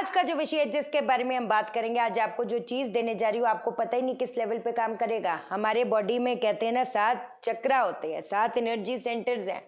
आज का जो विषय है जिसके बारे में हम बात करेंगे, आज आपको जो चीज देने जा रही हूँ आपको पता ही नहीं किस लेवल पे काम करेगा। हमारे बॉडी में कहते हैं ना 7 चक्रा होते हैं, 7 एनर्जी सेंटर्स हैं।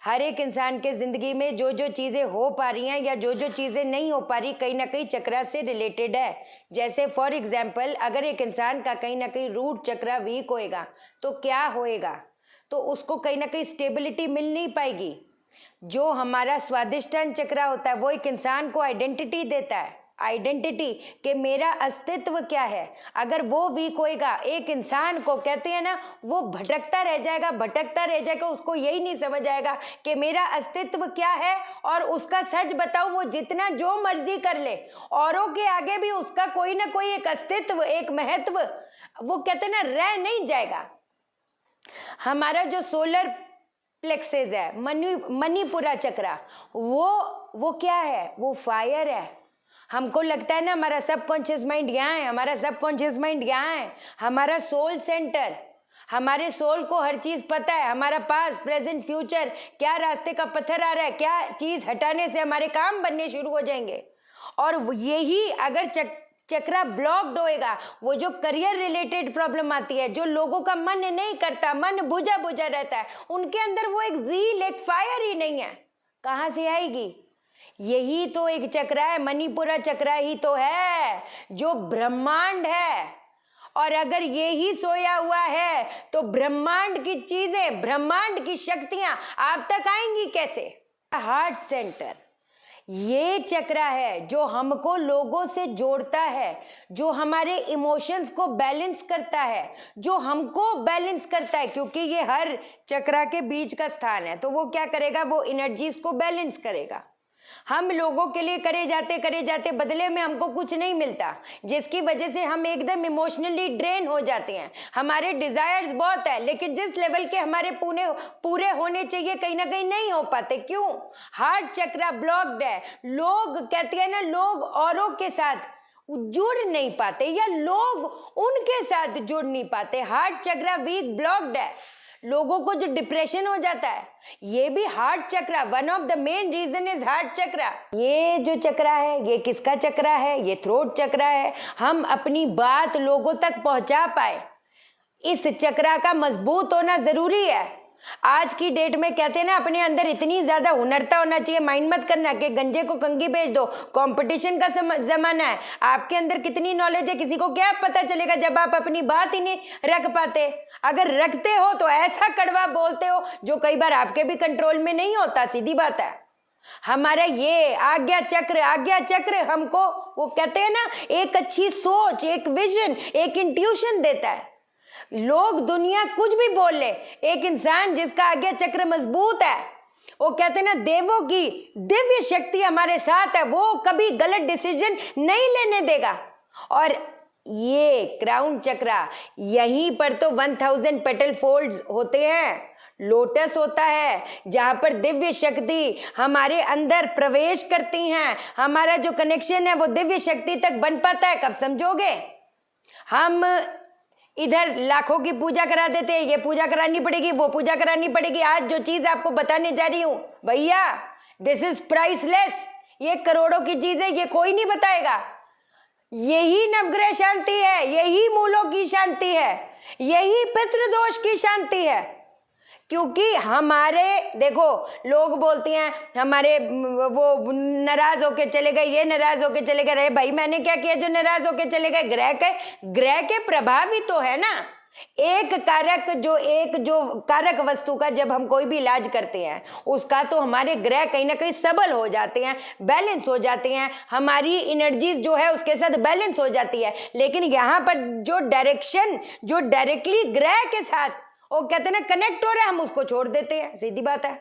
हर एक इंसान के जिंदगी में जो जो चीजें हो पा रही हैं या जो जो चीजें नहीं हो पा रही, कहीं ना कहीं चक्रा से रिलेटेड है। जैसे फॉर एग्जाम्पल, अगर एक इंसान का कहीं ना कहीं रूट चक्रा वीक होएगा तो क्या होएगा, तो उसको कहीं ना कहीं स्टेबिलिटी मिल नहीं पाएगी। जो हमारा स्वादिष्टान चक्रा होता है वो एक इंसान को आइडेंटिटी देता है, आइडेंटिटी कि मेरा अस्तित्व क्या है। अगर वो वीक होएगा, एक इंसान को कहते हैं ना वो भटकता रह जाएगा, उसको यही नहीं समझ आएगा कि मेरा अस्तित्व क्या है। और उसका सच बताऊं, वो जितना जो मर्जी कर ले, औरों के आगे भी उसका कोई ना कोई एक अस्तित्व, एक महत्व, वो कहते हैं ना रह नहीं जाएगा। हमारा जो सोलर प्लेक्सेस है, मणिपुरा चक्रा, वो क्या है, वो फायर है। हमको लगता है ना हमारा सबकॉन्शियस माइंड यहाँ है, हमारा सबकॉन्शियस माइंड यहाँ है, हमारा सोल सेंटर। हमारे सोल को हर चीज पता है, हमारा पास्ट प्रेजेंट फ्यूचर, क्या रास्ते का पत्थर आ रहा है, क्या चीज हटाने से हमारे काम बनने शुरू हो जाएंगे। और यही अगर चक्रा ब्लॉक्ड होएगा, वो जो करियर रिलेटेड प्रॉब्लम आती है, जो लोगों का मन नहीं करता, मन बुझा बुझा रहता है, उनके अंदर वो एक जील, एक फायर ही नहीं है, कहाँ से आएगी। यही तो एक चक्रा है, मणिपुरा चक्रा ही तो है जो ब्रह्मांड है। और अगर यही सोया हुआ है तो ब्रह्मांड की चीजें, ब्रह्मांड की शक्तियां आप तक आएंगी कैसे। हार्ट सेंटर ये चक्रा है जो हमको लोगों से जोड़ता है, जो हमारे इमोशंस को बैलेंस करता है, जो हमको बैलेंस करता है, क्योंकि ये हर चक्रा के बीच का स्थान है। तो वो क्या करेगा, वो एनर्जीज को बैलेंस करेगा। हम लोगों के लिए करे जाते बदले में हमको कुछ नहीं मिलता, जिसकी वजह से हम एकदम इमोशनली ड्रेन हो जाते हैं। हमारे डिजायर्स बहुत है, लेकिन जिस लेवल के हमारे पूरे होने चाहिए कहीं ना कहीं नहीं हो पाते। क्यों? हार्ट चक्रा ब्लॉक्ड है। लोग कहते हैं ना, लोग औरों के साथ जुड़ नहीं पाते या लोग उनके साथ जुड़ नहीं पाते। हार्ट चक्रा वीक ब्लॉक्ड है। लोगों को जो डिप्रेशन हो जाता है, ये भी heart chakra, one of the main reason is heart chakra. ये जो चक्रा है, ये किसका चक्रा है, ये थ्रोट चक्रा है। हम अपनी बात लोगों तक पहुंचा पाए, इस चक्रा का मजबूत होना जरूरी है। आज की डेट में कहते हैं ना, अपने अंदर इतनी ज्यादा हुनरता होना चाहिए। माइंड मत करना कि गंजे को कंघी बेच दो, कंपटीशन का जमाना है। आपके अंदर कितनी नॉलेज है किसी को क्या पता चलेगा जब आप अपनी बात ही नहीं रख पाते। अगर रखते हो तो ऐसा कड़वा बोलते हो जो कई बार आपके भी कंट्रोल में नहीं होता। सीधी बात है। हमारा ये आज्ञा चक्र हमको, वो कहते हैं ना, एक अच्छी सोच, एक विजन, एक इंट्यूशन देता है। लोग दुनिया कुछ भी बोल ले, एक इंसान जिसका आज्ञा चक्र मजबूत है, वो कहते हैं ना, देवों की दिव्य शक्ति हमारे साथ है, वो कभी गलत डिसीजन नहीं लेने देगा। और ये क्राउन चक्रा, यहीं पर तो 1000 पेटल फोल्ड्स होते हैं, लोटस होता है, जहां पर दिव्य शक्ति हमारे अंदर प्रवेश करती हैं। हमारा जो कनेक्शन है वो दिव्य शक्ति तक बन पाता है। कब समझोगे? हम इधर लाखों की पूजा करा देते हैं, ये पूजा करानी पड़ेगी, वो पूजा करानी पड़ेगी। आज जो चीज आपको बताने जा रही हूं भैया, दिस इज प्राइसलेस। ये करोड़ों की चीज है, ये कोई नहीं बताएगा। यही नवग्रह शांति है, यही मूलों की शांति है, यही पितृदोष की शांति है। क्योंकि हमारे, देखो लोग बोलते हैं हमारे वो नाराज होके चले गए, ये नाराज होके चले गए। अरे भाई, मैंने क्या किया जो नाराज होके चले गए? ग्रह के प्रभाव ही तो है ना। एक कारक वस्तु का जब हम कोई भी इलाज करते हैं, उसका तो हमारे ग्रह कहीं ना कहीं सबल हो जाते हैं, बैलेंस हो जाते हैं, हमारी एनर्जीज जो है उसके साथ बैलेंस हो जाती है। लेकिन यहाँ पर जो डायरेक्शन, जो डायरेक्टली ग्रह के साथ वो कहते हैं ना कनेक्ट हो रहा है, हम उसको छोड़ देते हैं। सीधी बात है।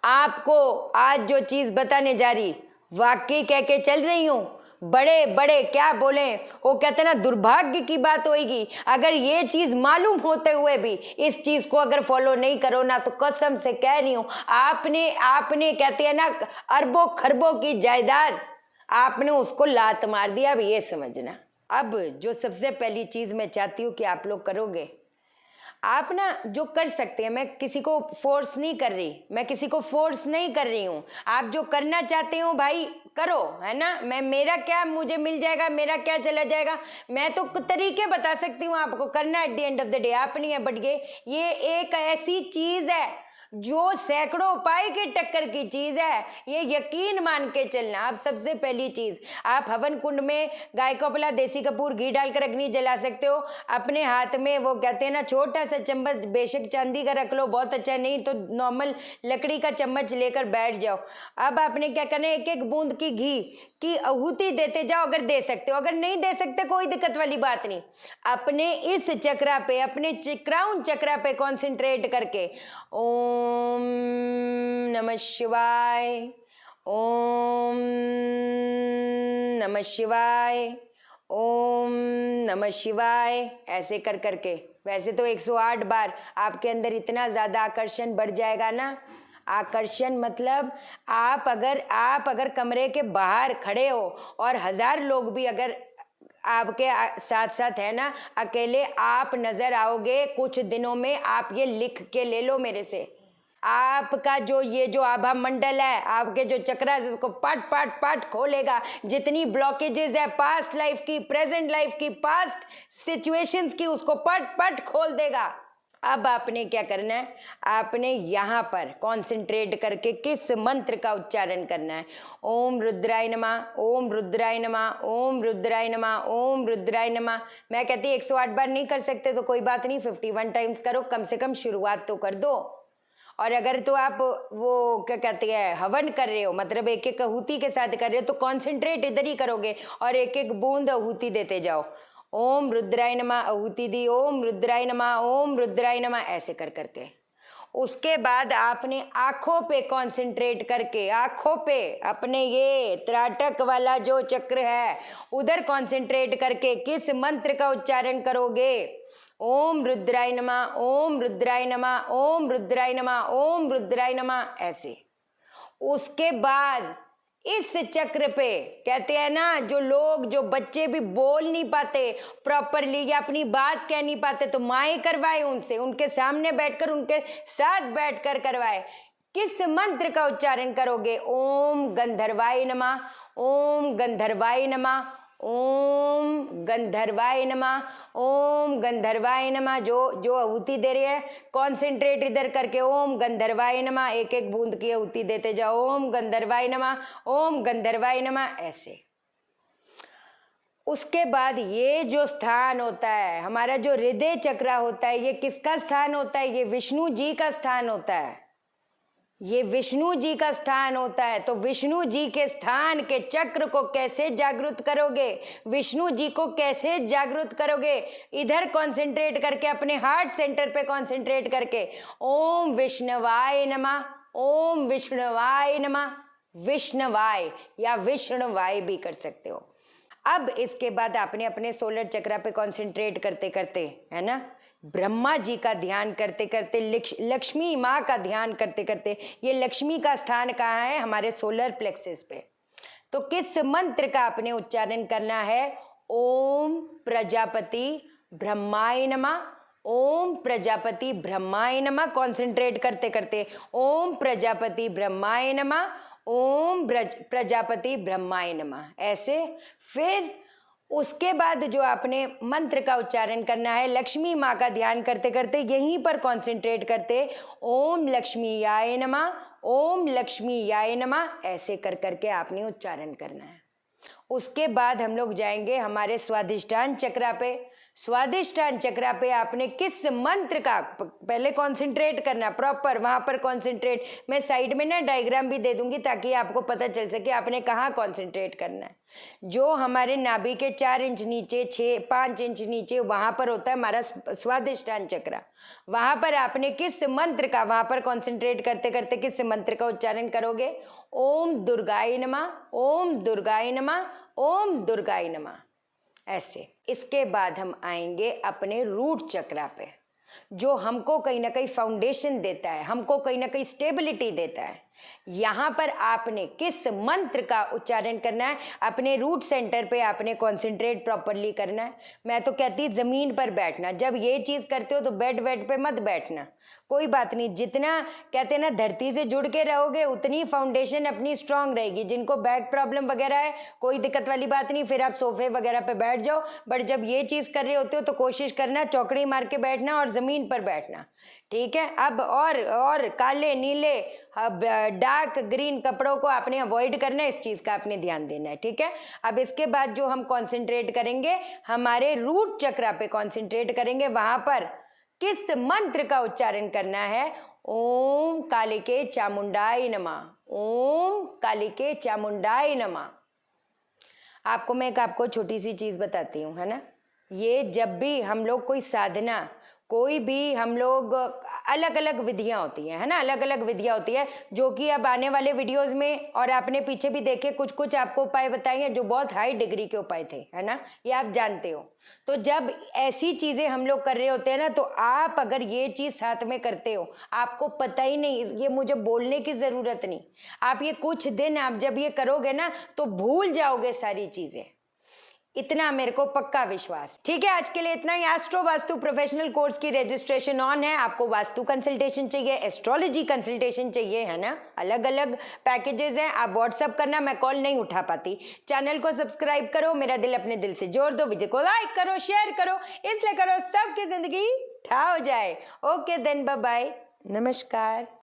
आपको आज जो चीज बताने जा रही, वाकई कह के चल रही हूं, बड़े बड़े क्या बोले, वो कहते हैं ना दुर्भाग्य की बात होगी अगर ये चीज मालूम होते हुए भी इस चीज को अगर फॉलो नहीं करो ना, तो कसम से कह रही हूं, आपने कहते हैं ना अरबों खरबों की जायदाद, आपने उसको लात मार दिया। अब ये समझना। अब जो सबसे पहली चीज मैं चाहती हूं कि आप लोग करोगे, आप ना जो कर सकते हैं, मैं किसी को फोर्स नहीं कर रही, मैं किसी को फोर्स नहीं कर रही हूं। आप जो करना चाहते हो भाई करो, है ना। मैं मेरा क्या मुझे मिल जाएगा, मेरा क्या चला जाएगा, मैं तो तरीके बता सकती हूँ आपको, करना at the end of the day आप नहीं है। बट ये एक ऐसी चीज है जो सैकड़ों उपाय की टक्कर की चीज है, ये यकीन मान के चलना। आप सबसे पहली चीज, आप हवन कुंड में गाय को अपना देसी कपूर घी डालकर अग्नि जला सकते हो। अपने हाथ में वो कहते हैं ना छोटा सा चम्मच, बेशक चांदी का रख लो बहुत अच्छा, नहीं तो नॉर्मल लकड़ी का चम्मच लेकर बैठ जाओ। अब आपने क्या करना है, एक एक बूंद की घी की आहुति देते जाओ, अगर दे सकते हो। अगर नहीं दे सकते कोई दिक्कत वाली बात नहीं, अपने इस चक्रा पे, अपने क्राउन चक्रा पे कंसंट्रेट करके ओम नमः शिवाय, ओम नमः शिवाय, ओम नमः शिवाय, ऐसे कर करके। वैसे तो 108 बार आपके अंदर इतना ज्यादा आकर्षण बढ़ जाएगा ना। आकर्षण मतलब आप अगर कमरे के बाहर खड़े हो और 1000 लोग भी अगर आपके साथ साथ है ना, अकेले आप नजर आओगे कुछ दिनों में। आप ये लिख के ले लो मेरे से, आपका जो ये जो आभा मंडल है, आपके जो चक्रा है, उसको पाट पाट पाट खोलेगा। जितनी ब्लॉकेजेस है पास्ट लाइफ की, प्रेजेंट लाइफ की, पास्ट सिचुएशंस की, उसको पट पट खोल देगा। अब आपने क्या करना है, आपने यहाँ पर कंसंट्रेट करके किस मंत्र का उच्चारण करना है। ओम रुद्राय नमः, ओम रुद्राय नमः, ओम रुद्राय नमः, ओम रुद्राय नमः। मैं कहती 108 बार नहीं कर सकते तो कोई बात नहीं, 51 टाइम्स करो, कम से कम शुरुआत तो कर दो। और अगर तो आप वो क्या कहते हैं हवन कर रहे हो, मतलब एक एक आहुति के साथ कर रहे हो, तो कॉन्सेंट्रेट इधर ही करोगे और एक एक बूंद आहुति देते जाओ। ओम रुद्राय नमः आहुति दी, ओम रुद्राय नमः, ओम रुद्राय नमः, ऐसे कर करके। उसके बाद आपने आंखों पे कंसंट्रेट करके, आंखों पे अपने ये त्राटक वाला जो चक्र है उधर कंसंट्रेट करके किस मंत्र का उच्चारण करोगे। ओम रुद्राय नमः, ओम रुद्राय नमः, ओम रुद्राय नमः, ओम रुद्राय नमः, ऐसे। उसके बाद इस चक्र पे कहते हैं ना, जो लोग, जो बच्चे भी बोल नहीं पाते प्रॉपरली या अपनी बात कह नहीं पाते, तो माएँ करवाए उनसे, उनके सामने बैठकर, उनके साथ बैठकर करवाए। किस मंत्र का उच्चारण करोगे। ओम गंधर्वाय नमः, ओम गंधर्वाय नमः, ओम गंधर्वाय नमः, ओम गंधर्वाय नमः। जो आहुति दे रही है कॉन्सेंट्रेट इधर करके, ओम गंधर्वाय नमः, एक एक बूंद की आहुति देते जाओ। ओम गंधर्वाय नमः, ओम गंधर्वाय नमः, ऐसे। उसके बाद ये जो स्थान होता है हमारा, जो हृदय चक्र होता है, ये किसका स्थान होता है, ये विष्णु जी का स्थान होता है। ये विष्णु जी का स्थान होता है। तो विष्णु जी के स्थान के चक्र को कैसे जागृत करोगे, विष्णु जी को कैसे जागृत करोगे, इधर कंसंट्रेट करके, अपने हार्ट सेंटर पे कंसंट्रेट करके। ओम विष्णवाय नमः, ओम विष्णवाय नमः, विष्णवाय या विष्णवाय भी कर सकते हो। अब इसके बाद आपने अपने सोलर चक्र पे कंसंट्रेट करते करते, है ना, ब्रह्मा जी का ध्यान करते करते, लक्ष्मी माँ का ध्यान करते करते, ये लक्ष्मी का स्थान कहाँ है, हमारे सोलर प्लेक्सस पे। तो किस मंत्र का आपने उच्चारण करना है। ओम प्रजापति ब्रह्माय नमः, ओम प्रजापति ब्रह्माय नमः, कॉन्सेंट्रेट करते करते, ओम प्रजापति ब्रह्माय नमः, ओम प्रजापति ब्रह्माय नमः, ऐसे। फिर उसके बाद जो आपने मंत्र का उच्चारण करना है, लक्ष्मी माँ का ध्यान करते करते यहीं पर कंसंट्रेट करते, ओम लक्ष्मी याय नमः, ओम लक्ष्मी याय नमः, ऐसे कर करके आपने उच्चारण करना है। उसके बाद हम लोग जाएंगे हमारे स्वादिष्ठान चक्र पे। स्वादिष्ठान चक्र पे आपने किस मंत्र का पहले कंसंट्रेट करना, प्रॉपर वहां पर कंसंट्रेट। मैं साइड में ना डायग्राम भी दे दूंगी ताकि आपको पता चल सके आपने कहाँ कंसंट्रेट करना है। जो हमारे नाभि के 4 इंच नीचे, 5 इंच नीचे, वहां पर होता है हमारा स्वादिष्ठान चक्र। वहां पर आपने किस मंत्र का, वहां पर कंसंट्रेट करते करते किस मंत्र का उच्चारण करोगे। ओम दुर्गाय नमः, ओम दुर्गाय नमः, ओम दुर्गाय नमः, ऐसे। इसके बाद हम आएंगे अपने रूट चक्र पे, जो हमको कहीं ना कहीं फाउंडेशन देता है, हमको कहीं ना कहीं स्टेबिलिटी देता है। यहाँ पर आपने किस मंत्र का उच्चारण करना है, अपने रूट सेंटर पे आपने कंसंट्रेट प्रॉपरली करना है। मैं तो कहती जमीन पर बैठना, जब ये चीज करते हो तो बेड पे मत बैठना, कोई बात नहीं, जितना कहते हैं ना धरती से जुड़ के रहोगे उतनी फाउंडेशन अपनी स्ट्रांग रहेगी। जिनको बैक प्रॉब्लम वगैरह है कोई दिक्कत वाली बात नहीं, फिर आप सोफे वगैरह पे बैठ जाओ, बट जब ये चीज कर रहे होते हो तो कोशिश करना चौकड़ी मार के बैठना और जमीन पर बैठना, ठीक है। अब और काले नीले डार्क ग्रीन कपड़ों को आपने अवॉइड करना है, इस चीज का आपने ध्यान देना है, ठीक है। अब इसके बाद जो हम कंसंट्रेट करेंगे हमारे रूट चक्रा पे कंसंट्रेट करेंगे, वहां पर किस मंत्र का उच्चारण करना है, ओम कालिके चामुंडाय नमः, ओम कालिके चामुंडाय नमः। आपको छोटी सी चीज बताती हूँ, है ना। ये जब भी हम लोग कोई साधना, कोई भी हम लोग अलग अलग विधियां होती हैं, है ना, अलग अलग विधियां होती है, जो कि अब आने वाले वीडियोस में और आपने पीछे भी देखे कुछ कुछ आपको उपाय बताएंगे जो बहुत हाई डिग्री के उपाय थे, है ना, ये आप जानते हो। तो जब ऐसी चीजें हम लोग कर रहे होते हैं ना, तो आप अगर ये चीज साथ में करते हो, आपको पता ही नहीं, ये मुझे बोलने की जरूरत नहीं, आप ये कुछ दिन आप जब ये करोगे ना तो भूल जाओगे सारी चीजें, इतना मेरे को पक्का विश्वास। ठीक है, आज के लिए इतना ही। एस्ट्रो वास्तु प्रोफेशनल कोर्स की रजिस्ट्रेशन ऑन है। आपको वास्तु कंसल्टेशन चाहिए, एस्ट्रोलॉजी कंसल्टेशन चाहिए, है ना, अलग अलग पैकेजेस हैं, आप व्हाट्सअप करना, मैं कॉल नहीं उठा पाती। चैनल को सब्सक्राइब करो, मेरा दिल अपने दिल से जोड़ दो, वीडियो को लाइक करो, शेयर करो, इसलिए करो सबकी जिंदगी ठा हो जाए। ओके देन, बाय बाय, नमस्कार।